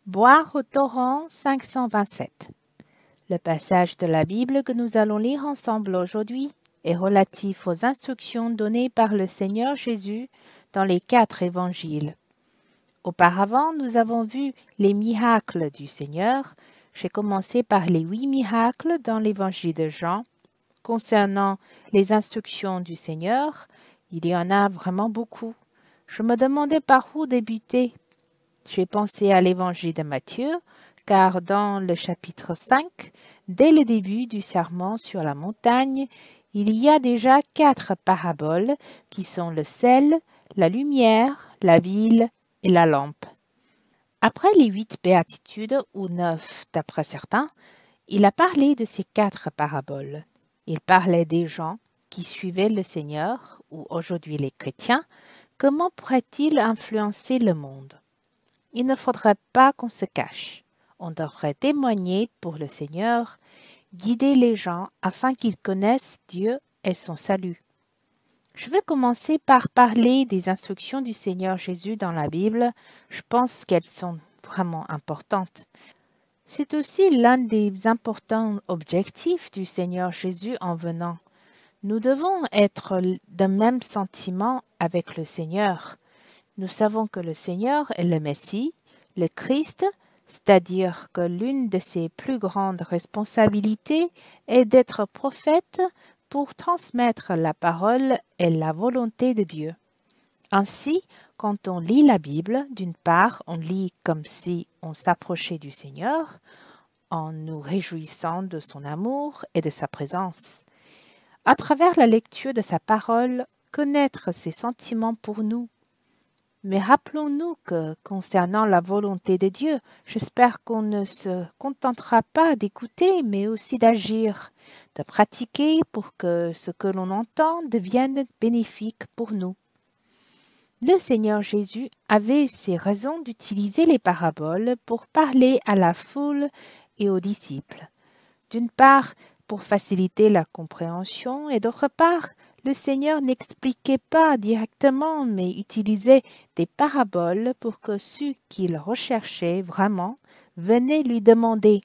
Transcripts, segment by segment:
Boire au torrent 527. Le passage de la Bible que nous allons lire ensemble aujourd'hui est relatif aux instructions données par le Seigneur Jésus dans les 4 évangiles. Auparavant, nous avons vu les miracles du Seigneur. J'ai commencé par les 8 miracles dans l'évangile de Jean. Concernant les instructions du Seigneur, il y en a vraiment beaucoup. Je me demandais par où débuter. J'ai pensé à l'évangile de Matthieu, car dans le chapitre 5, dès le début du sermon sur la montagne, il y a déjà 4 paraboles qui sont le sel, la lumière, la ville et la lampe. Après les 8 béatitudes, ou 9 d'après certains, il a parlé de ces 4 paraboles. Il parlait des gens qui suivaient le Seigneur, ou aujourd'hui les chrétiens. Comment pourrait-il influencer le monde? Il ne faudrait pas qu'on se cache. On devrait témoigner pour le Seigneur, guider les gens afin qu'ils connaissent Dieu et son salut. Je vais commencer par parler des instructions du Seigneur Jésus dans la Bible. Je pense qu'elles sont vraiment importantes. C'est aussi l'un des importants objectifs du Seigneur Jésus en venant. Nous devons être d'un même sentiment avec le Seigneur. Nous savons que le Seigneur est le Messie, le Christ, c'est-à-dire que l'une de ses plus grandes responsabilités est d'être prophète pour transmettre la parole et la volonté de Dieu. Ainsi, quand on lit la Bible, d'une part, on lit comme si on s'approchait du Seigneur, en nous réjouissant de son amour et de sa présence. À travers la lecture de sa parole, connaître ses sentiments pour nous. Mais rappelons-nous que, concernant la volonté de Dieu, j'espère qu'on ne se contentera pas d'écouter, mais aussi d'agir, de pratiquer pour que ce que l'on entend devienne bénéfique pour nous. Le Seigneur Jésus avait ses raisons d'utiliser les paraboles pour parler à la foule et aux disciples. D'une part, pour faciliter la compréhension, et d'autre part, le Seigneur n'expliquait pas directement, mais utilisait des paraboles pour que ceux qu'il recherchait vraiment venaient lui demander,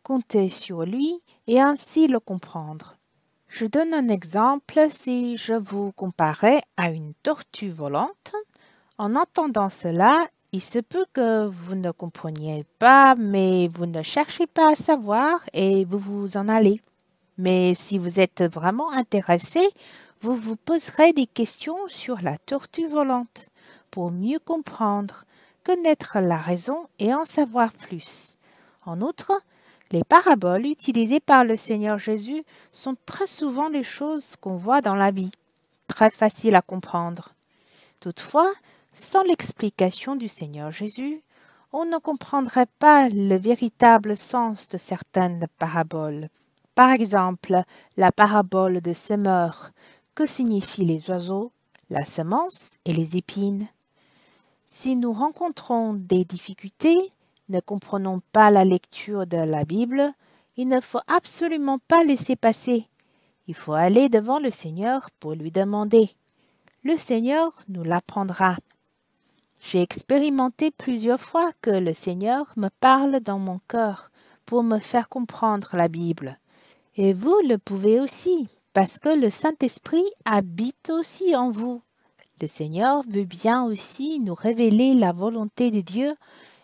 compter sur lui et ainsi le comprendre. Je donne un exemple si je vous comparais à une tortue volante. En entendant cela, il se peut que vous ne compreniez pas, mais vous ne cherchez pas à savoir et vous vous en allez. Mais si vous êtes vraiment intéressé, vous vous poserez des questions sur la tortue volante pour mieux comprendre, connaître la raison et en savoir plus. En outre, les paraboles utilisées par le Seigneur Jésus sont très souvent les choses qu'on voit dans la vie, très faciles à comprendre. Toutefois, sans l'explication du Seigneur Jésus, on ne comprendrait pas le véritable sens de certaines paraboles. Par exemple, la parabole de semeur. Que signifient les oiseaux, la semence et les épines? Si nous rencontrons des difficultés, ne comprenons pas la lecture de la Bible, il ne faut absolument pas laisser passer. Il faut aller devant le Seigneur pour lui demander. Le Seigneur nous l'apprendra. J'ai expérimenté plusieurs fois que le Seigneur me parle dans mon cœur pour me faire comprendre la Bible. Et vous le pouvez aussi, parce que le Saint-Esprit habite aussi en vous. Le Seigneur veut bien aussi nous révéler la volonté de Dieu,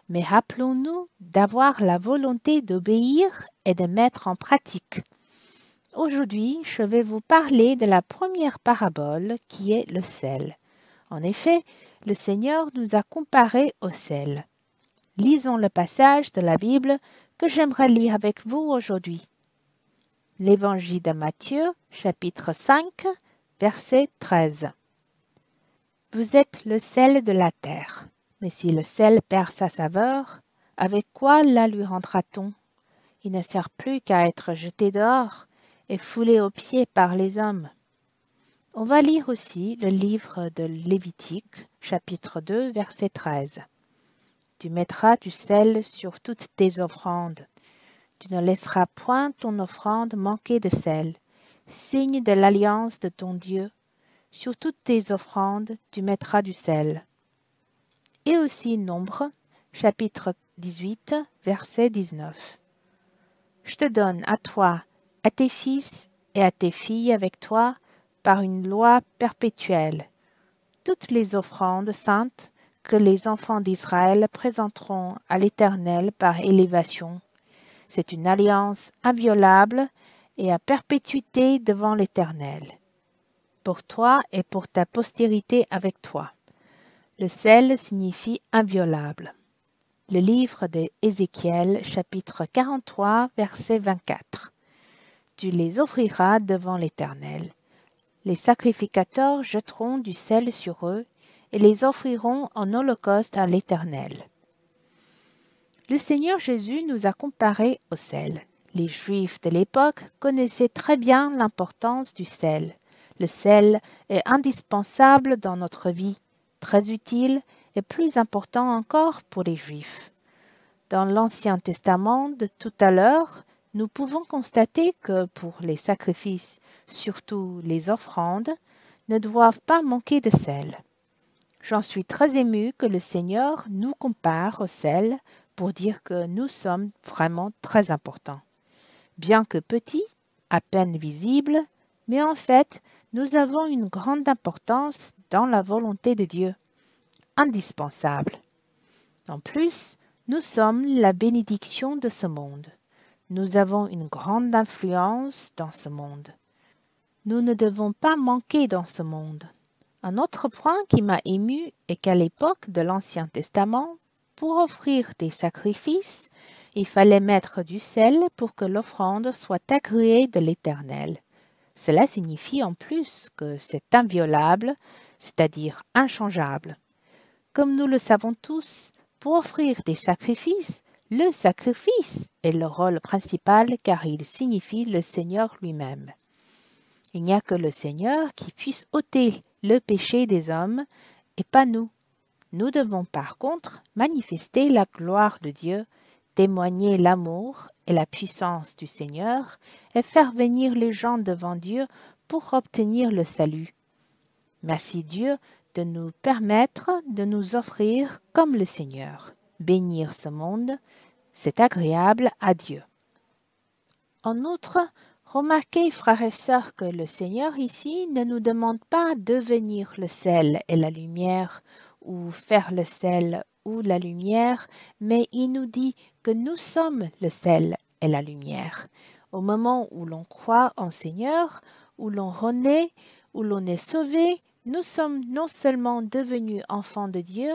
mais rappelons-nous d'avoir la volonté d'obéir et de mettre en pratique. Aujourd'hui, je vais vous parler de la première parabole qui est le sel. En effet, le Seigneur nous a comparés au sel. Lisons le passage de la Bible que j'aimerais lire avec vous aujourd'hui. L'Évangile de Matthieu, chapitre 5, verset 13. Vous êtes le sel de la terre, mais si le sel perd sa saveur, avec quoi la lui rendra-t-on? Il ne sert plus qu'à être jeté dehors et foulé aux pieds par les hommes. On va lire aussi le livre de Lévitique, chapitre 2, verset 13. Tu mettras du sel sur toutes tes offrandes. Tu ne laisseras point ton offrande manquer de sel, signe de l'alliance de ton Dieu. Sur toutes tes offrandes, tu mettras du sel. Et aussi Nombre, chapitre 18, verset 19. Je te donne à toi, à tes fils et à tes filles avec toi, par une loi perpétuelle, toutes les offrandes saintes que les enfants d'Israël présenteront à l'Éternel par élévation. C'est une alliance inviolable et à perpétuité devant l'Éternel, pour toi et pour ta postérité avec toi. Le sel signifie inviolable. Le livre d'Ézéchiel, chapitre 43, verset 24. Tu les offriras devant l'Éternel. Les sacrificateurs jetteront du sel sur eux et les offriront en holocauste à l'Éternel. Le Seigneur Jésus nous a comparés au sel. Les Juifs de l'époque connaissaient très bien l'importance du sel. Le sel est indispensable dans notre vie, très utile et plus important encore pour les Juifs. Dans l'Ancien Testament de tout à l'heure, nous pouvons constater que pour les sacrifices, surtout les offrandes, ne doivent pas manquer de sel. J'en suis très ému que le Seigneur nous compare au sel pour dire que nous sommes vraiment très importants. Bien que petits, à peine visibles, mais en fait, nous avons une grande importance dans la volonté de Dieu, indispensable. En plus, nous sommes la bénédiction de ce monde. Nous avons une grande influence dans ce monde. Nous ne devons pas manquer dans ce monde. Un autre point qui m'a ému est qu'à l'époque de l'Ancien Testament, pour offrir des sacrifices, il fallait mettre du sel pour que l'offrande soit agréée de l'Éternel. Cela signifie en plus que c'est inviolable, c'est-à-dire inchangeable. Comme nous le savons tous, pour offrir des sacrifices, le sacrifice est le rôle principal car il signifie le Seigneur lui-même. Il n'y a que le Seigneur qui puisse ôter le péché des hommes et pas nous. Nous devons par contre manifester la gloire de Dieu, témoigner l'amour et la puissance du Seigneur et faire venir les gens devant Dieu pour obtenir le salut. Merci Dieu de nous permettre de nous offrir comme le Seigneur. Bénir ce monde, c'est agréable à Dieu. En outre, remarquez, frères et sœurs, que le Seigneur ici ne nous demande pas de devenir le sel et la lumière, ou faire le sel ou la lumière, mais il nous dit que nous sommes le sel et la lumière. Au moment où l'on croit en Seigneur, où l'on renaît, où l'on est sauvé, nous sommes non seulement devenus enfants de Dieu,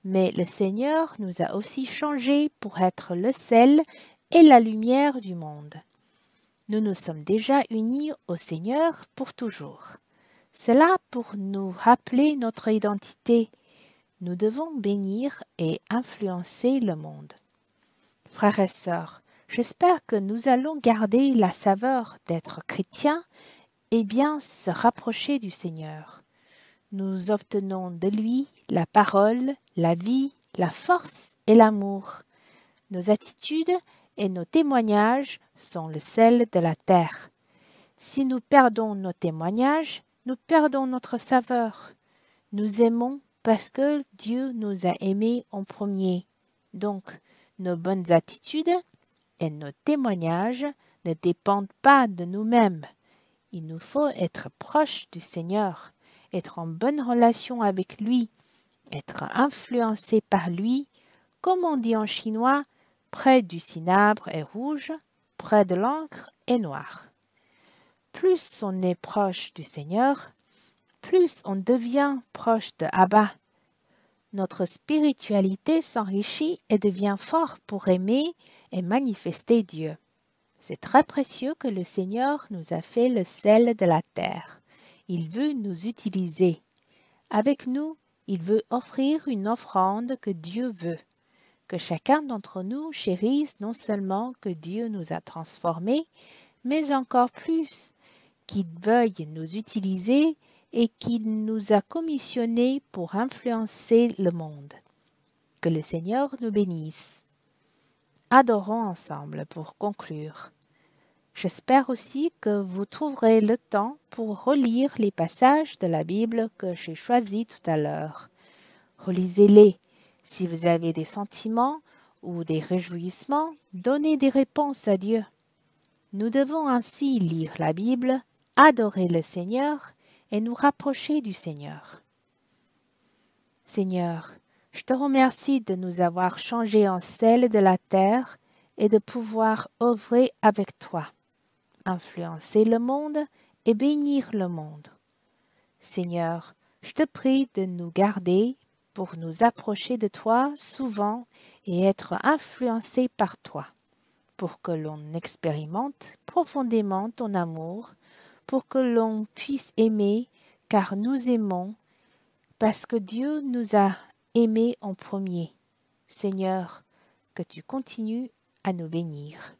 mais le Seigneur nous a aussi changés pour être le sel et la lumière du monde. Nous nous sommes déjà unis au Seigneur pour toujours. Cela pour nous rappeler notre identité. Nous devons bénir et influencer le monde. Frères et sœurs, j'espère que nous allons garder la saveur d'être chrétiens et bien se rapprocher du Seigneur. Nous obtenons de lui la parole, la vie, la force et l'amour. Nos attitudes et nos témoignages sont le sel de la terre. Si nous perdons nos témoignages, nous perdons notre saveur. Nous aimons parce que Dieu nous a aimés en premier. Donc, nos bonnes attitudes et nos témoignages ne dépendent pas de nous-mêmes. Il nous faut être proches du Seigneur, être en bonne relation avec lui, être influencé par lui, comme on dit en chinois, près du cinabre est rouge, près de l'encre est noir. Plus on est proche du Seigneur, plus on devient proche de Abba. Notre spiritualité s'enrichit et devient forte pour aimer et manifester Dieu. C'est très précieux que le Seigneur nous a fait le sel de la terre. Il veut nous utiliser. Avec nous, il veut offrir une offrande que Dieu veut. Que chacun d'entre nous chérisse non seulement que Dieu nous a transformés, mais encore plus qu'il veuille nous utiliser et qu'il nous a commissionnés pour influencer le monde. Que le Seigneur nous bénisse. Adorons ensemble pour conclure. J'espère aussi que vous trouverez le temps pour relire les passages de la Bible que j'ai choisis tout à l'heure. Relisez-les si vous avez des sentiments ou des réjouissements, donner des réponses à Dieu. Nous devons ainsi lire la Bible, adorer le Seigneur et nous rapprocher du Seigneur. Seigneur, je te remercie de nous avoir changés en sel de la terre et de pouvoir œuvrer avec toi, influencer le monde et bénir le monde. Seigneur, je te prie de nous garder pour nous approcher de toi souvent et être influencés par toi, pour que l'on expérimente profondément ton amour, pour que l'on puisse aimer, car nous aimons, parce que Dieu nous a aimés en premier. Seigneur, que tu continues à nous bénir.